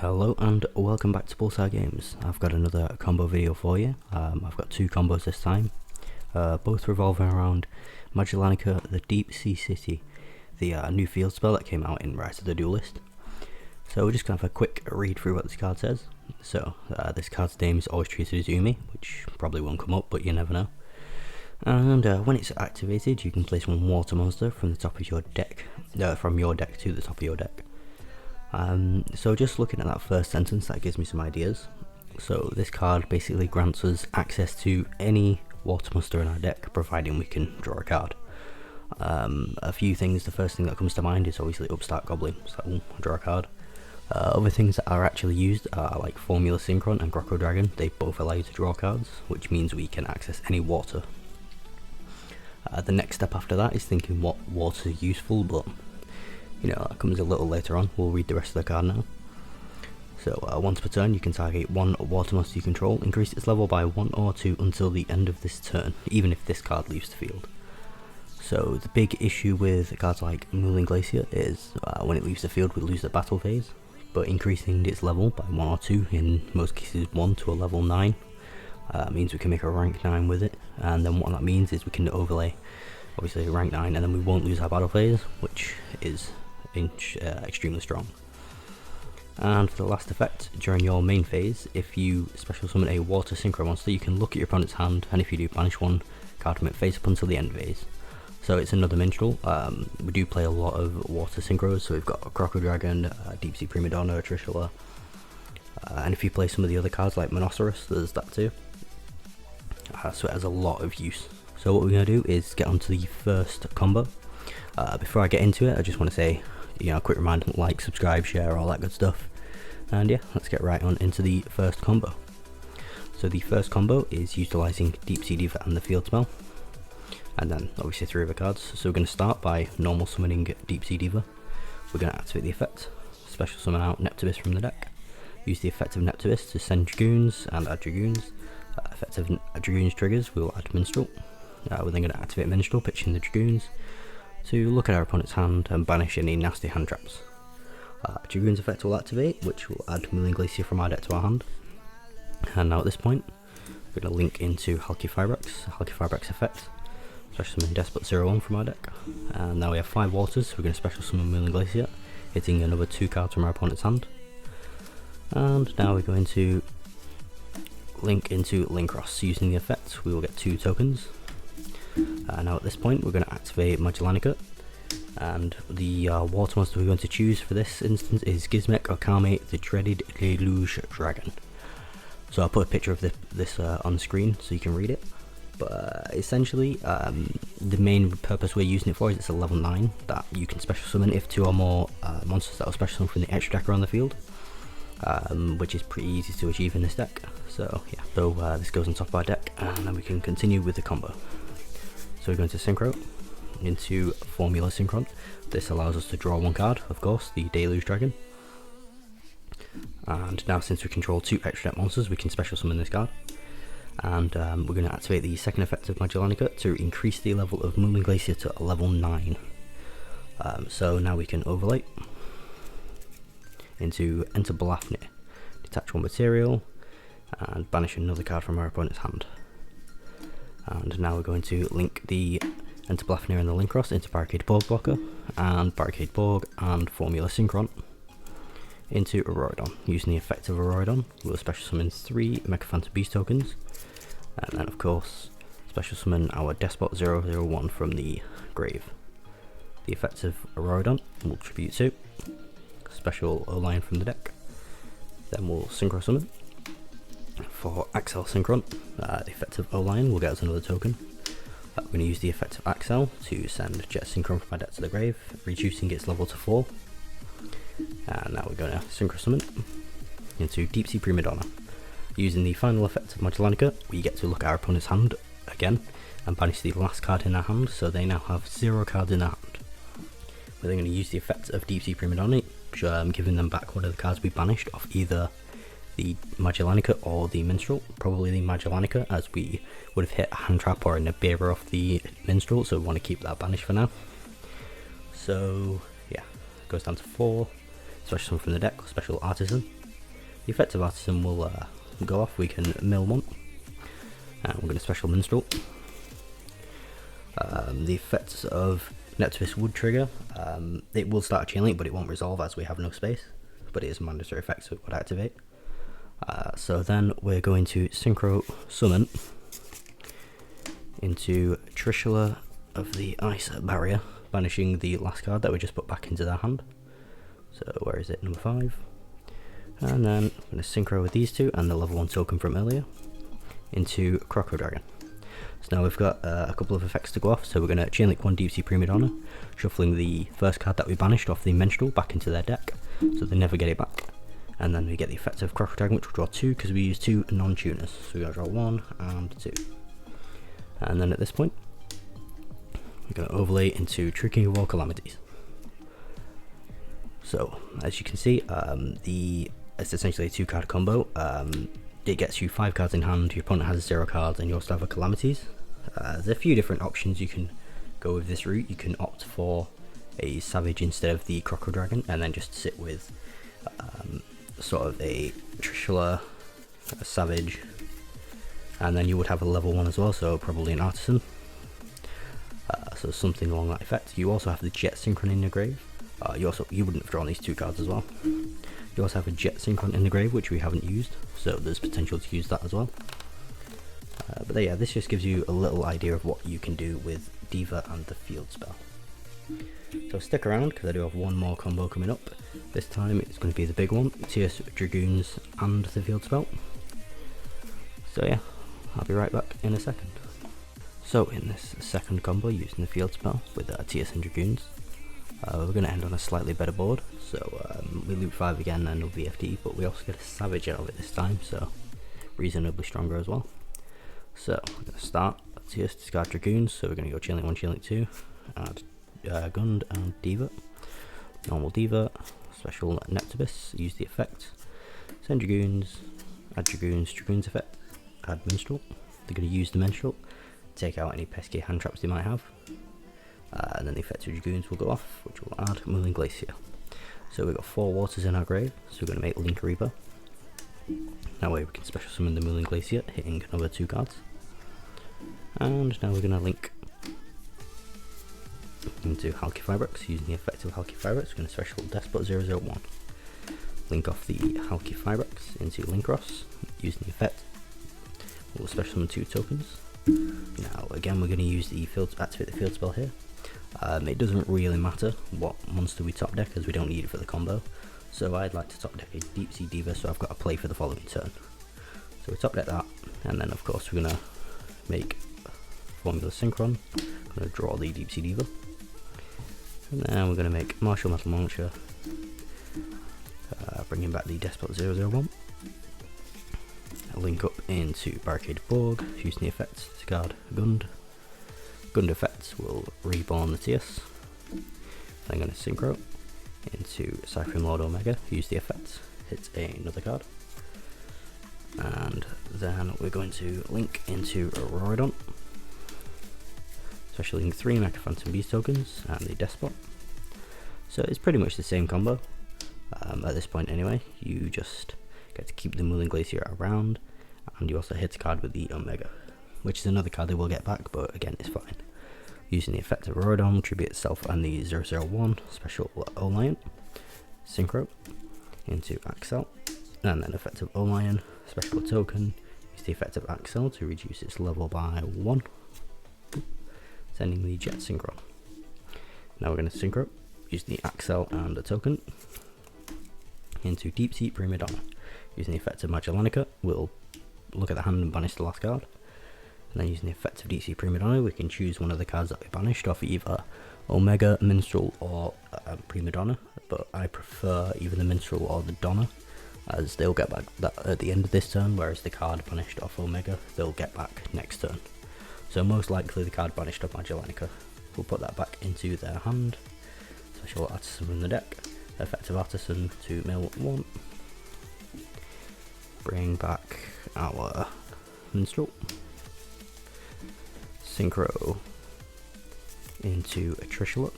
Hello and welcome back to Bullseye Games. I've got another combo video for you. I've got two combos this time, both revolving around Magellanica, the Deep Sea City, the new field spell that came out in Rise of the Duelist. So we're just going to have a quick read through what this card says. So this card's name is always treated as Umi, which probably won't come up, but you never know. And when it's activated, you can place one water monster from the top of your deck, from your deck to the top of your deck. So just looking at that first sentence, that gives me some ideas. So this card basically grants us access to any water monster in our deck, providing we can draw a card. A few things, the first thing that comes to mind is obviously Upstart Goblin, so draw a card. Other things that are actually used are like Formula Synchron and Grocko Dragon. They both allow you to draw cards, which means we can access any water. The next step after that is thinking what water is useful, but you know, that comes a little later on. We'll read the rest of the card now. So once per turn you can target one water monster you control, increase its level by 1 or 2 until the end of this turn, even if this card leaves the field. So the big issue with cards like Mooling Glacier is when it leaves the field we lose the battle phase, but increasing its level by 1 or 2, in most cases 1 to a level 9, means we can make a rank 9 with it, and then what that means is we can overlay obviously rank 9 and then we won't lose our battle phase, which is extremely strong. And for the last effect, during your main phase, if you special summon a water synchro monster, you can look at your opponent's hand, and if you do, banish one card from it face up until the end phase. So it's another minstrel. We do play a lot of water synchros, so we've got Grocko Dragon, Deep Sea Prima Donna, Trishula, and if you play some of the other cards like Monoceros, there's that too. So it has a lot of use. So what we're going to do is get onto the first combo. Before I get into it, I just want to say, you know, a quick reminder, like, subscribe, share, all that good stuff. And yeah, let's get right on into the first combo. So the first combo is utilising Deep Sea Diva and the field spell, and then obviously 3 other cards. So we're going to start by normal summoning Deep Sea Diva. We're going to activate the effect, special summon out Neptibus from the deck, use the effect of Neptibus to send Dragoons and add Dragoons. Effect of Dragoons triggers, we'll add Minstrel. We're then going to activate Minstrel, pitching the Dragoons to look at our opponent's hand and banish any nasty hand traps. Dragoons effect will activate, which will add Mooling Glacier from our deck to our hand. And now at this point, we're going to link into Halqifibrax effect, special summon Despot 01 from our deck. And now we have 5 waters, so we're going to special summon Mooling Glacier, hitting another 2 cards from our opponent's hand. And now we're going to link into Linkross. Using the effect, we will get 2 tokens. Now at this point we're going to activate Magellanica, and the water monster we're going to choose for this instance is Gizmek Okame, the dreaded Deluge Dragon. So I'll put a picture of this on the screen so you can read it, but essentially the main purpose we're using it for is it's a level 9 that you can special summon if 2 or more monsters that are special summoned from the extra deck are on the field, which is pretty easy to achieve in this deck. So yeah, so this goes on top of our deck, and then we can continue with the combo. So we're going to Synchro into Formula Synchron. This allows us to draw 1 card, of course, the Deluge Dragon. And now since we control 2 extra deck monsters, we can special summon this card. And we're going to activate the second effect of Magellanica to increase the level of Mooling Glacier to a level 9. So now we can overlay into Enter Blafnir, detach 1 material, and banish another card from our opponent's hand. And now we're going to link the Enter Blafnir and the Linkross into Barricade Borg Blocker, and Barricade Borg and Formula Synchron into Auroradon. Using the effect of Auroradon, we'll special summon 3 Mecha Phantom Beast tokens, and then of course special summon our Despot 001 from the grave. The effects of Auroradon will tribute to special O-line from the deck, then we'll Synchro Summon. For Axel Synchron, the effect of O-line will get us another token. We're going to use the effect of Axel to send Jet Synchron from our deck to the grave, reducing its level to 4. And now we're going to Synchro Summon into Deep Sea Prima Donna. Using the final effect of Magellanica, we get to look at our opponent's hand again and banish the last card in their hand, so they now have 0 cards in their hand. We're then going to use the effect of Deep Sea Prima Donna, giving them back one of the cards we banished off either the Magellanica or the Minstrel, probably the Magellanica, as we would have hit a hand trap or a Nibiru off the Minstrel, so we want to keep that banished for now. So yeah, goes down to 4, special summon from the deck, special Artisan, The effective artisan will go off. We can mill one, and we're going to special minstrel. The effects of Neptuvus would trigger. It will start a chain link, but it won't resolve as we have no space. But it is a mandatory effect, so it would activate. So then we're going to synchro summon into Trishula of the Ice Barrier, banishing the last card that we just put back into their hand. So where is it? Number 5. And then I'm going to synchro with these two and the level 1 token from earlier into Croco Dragon. So now we've got a couple of effects to go off. So we're going to chain link 1 Deep Sea Prima Donna, shuffling the first card that we banished off the Minstrel back into their deck, so they never get it back. And then we get the effect of Croco Dragon, which will draw 2 because we use 2 non-tuners. So we're going to draw 1 and 2. And then at this point, we're going to overlay into Tricking of All Calamities. So as you can see, it's essentially a 2-card combo. It gets you 5 cards in hand, your opponent has 0 cards, and you also have a Calamities. There's a few different options you can go with this route. You can opt for a Savage instead of the Croco Dragon, and then just sit with sort of a Trishula, a Savage, and then you would have a level 1 as well, so probably an Artisan. So something along that effect. You also have the Jet Synchron in the grave. You wouldn't have drawn these 2 cards as well. You also have a Jet Synchron in the grave, which we haven't used, so there's potential to use that as well. But yeah, this just gives you a little idea of what you can do with Diva and the field spell. So stick around because I do have one more combo coming up. This time it's going to be the big one, Teus Dragoons and the field spell. So yeah, I'll be right back in a second. So in this second combo using the field spell with Teus and Dragoons, we're going to end on a slightly better board. So we loop 5 again and no VFD, but we also get a Savage out of it this time, so reasonably stronger as well. So we're going to start Teus, discard Dragoons, so we're going to go chain link 1, chain link 2, add Gund and Diva. Normal Diva, special Neptubus, use the effect, send Dragoons, add Dragoons effect, add Minstrel. They're going to use the Minstrel, take out any pesky hand traps they might have, and then the effect of Dragoons will go off, which will add Mooling Glacier. So we've got 4 waters in our grave, so we're going to make Link Reaper. That way we can special summon the Mooling Glacier, hitting another 2 cards. And now we're going to link into Halki Fibrex, using the effect of Halki Fibrex. We're going to special Despot 001. Link off the Halki Fibrex into Linkross, using the effect. We'll special summon 2 tokens. Now again we're going to use the activate the field spell here. It doesn't really matter what monster we top deck as we don't need it for the combo. So I'd like to top deck a Deep Sea Diva, so I've got to play for the following turn. So we top deck that, and then of course we're going to make Formula Synchron. I'm going to draw the Deep Sea Diva. And then we're going to make Martial Metal Launcher, bringing back the Despot 001. Link up into Barricade Borg, using the effects, discard Gund. Gund effects will reborn the Teus. I'm going to synchro into Cypherin Lord Omega, use the effects, hit another card. And then we're going to link into Auroradon, especially link 3 Mecha Phantom Beast tokens and the Despot. So it's pretty much the same combo at this point anyway. You just get to keep the Mooling Glacier around, and you also hit a card with the Omega, which is another card they will get back, but again it's fine. Using the effect of Auroradon, tribute itself and the 001 special O-Lion, synchro into Axel, and then effect of O-Lion, special token, use the effect of Axel to reduce its level by 1, sending the Jet Synchron. Now we're going to synchro, use the Axel and a token, into Deep Sea Prima Donna. Using the effect of Magellanica, we'll look at the hand and banish the last card. And then using the effect of Deep Sea Prima Donna, we can choose one of the cards that we banished off either Omega, Minstrel, or Prima Donna. But I prefer either the Minstrel or the Donna, as they'll get back that at the end of this turn, whereas the card banished off Omega, they'll get back next turn. So most likely the card banished off Magellanica, we'll put that back into their hand. Special Artisan from the deck, effect of Artisan to mill 1. Bring back our Minstrel. Synchro into a Trishula,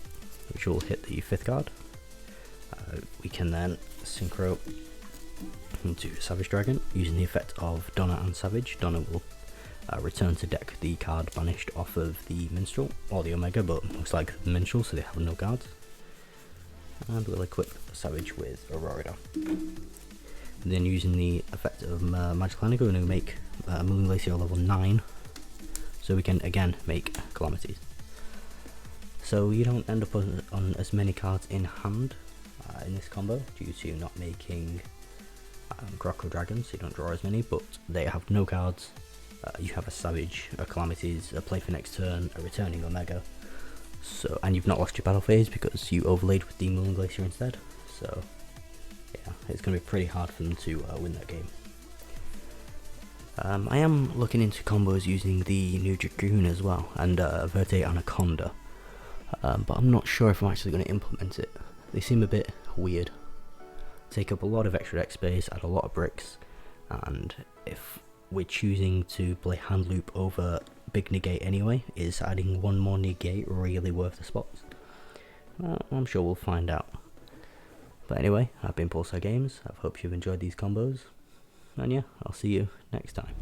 which will hit the 5th card. We can then synchro into Savage Dragon using the effect of Donna and Savage. Donna will return to deck the card banished off of the Minstrel, or the Omega, but looks like the Minstrel, so they have no cards. And we'll equip Savage with Aurora. And then using the effect of Magellanica, we're going to make Moon Glacier level 9, so we can again make Calamities. So you don't end up on as many cards in hand in this combo due to not making Croco Dragons, so you don't draw as many, but they have no cards. You have a Savage, a Calamities, a play for next turn, a returning Omega, so, and you've not lost your battle phase because you overlaid with the Moon Glacier instead, so yeah, it's going to be pretty hard for them to win that game. I am looking into combos using the new Dragoon as well, and Verde Anaconda, but I'm not sure if I'm actually going to implement it. They seem a bit weird. Take up a lot of extra deck space, add a lot of bricks, and if we're choosing to play hand loop over big negate anyway, is adding one more negate really worth the spots? I'm sure we'll find out. But anyway, I've been Pulsar Games. I hope you've enjoyed these combos, and yeah, I'll see you next time.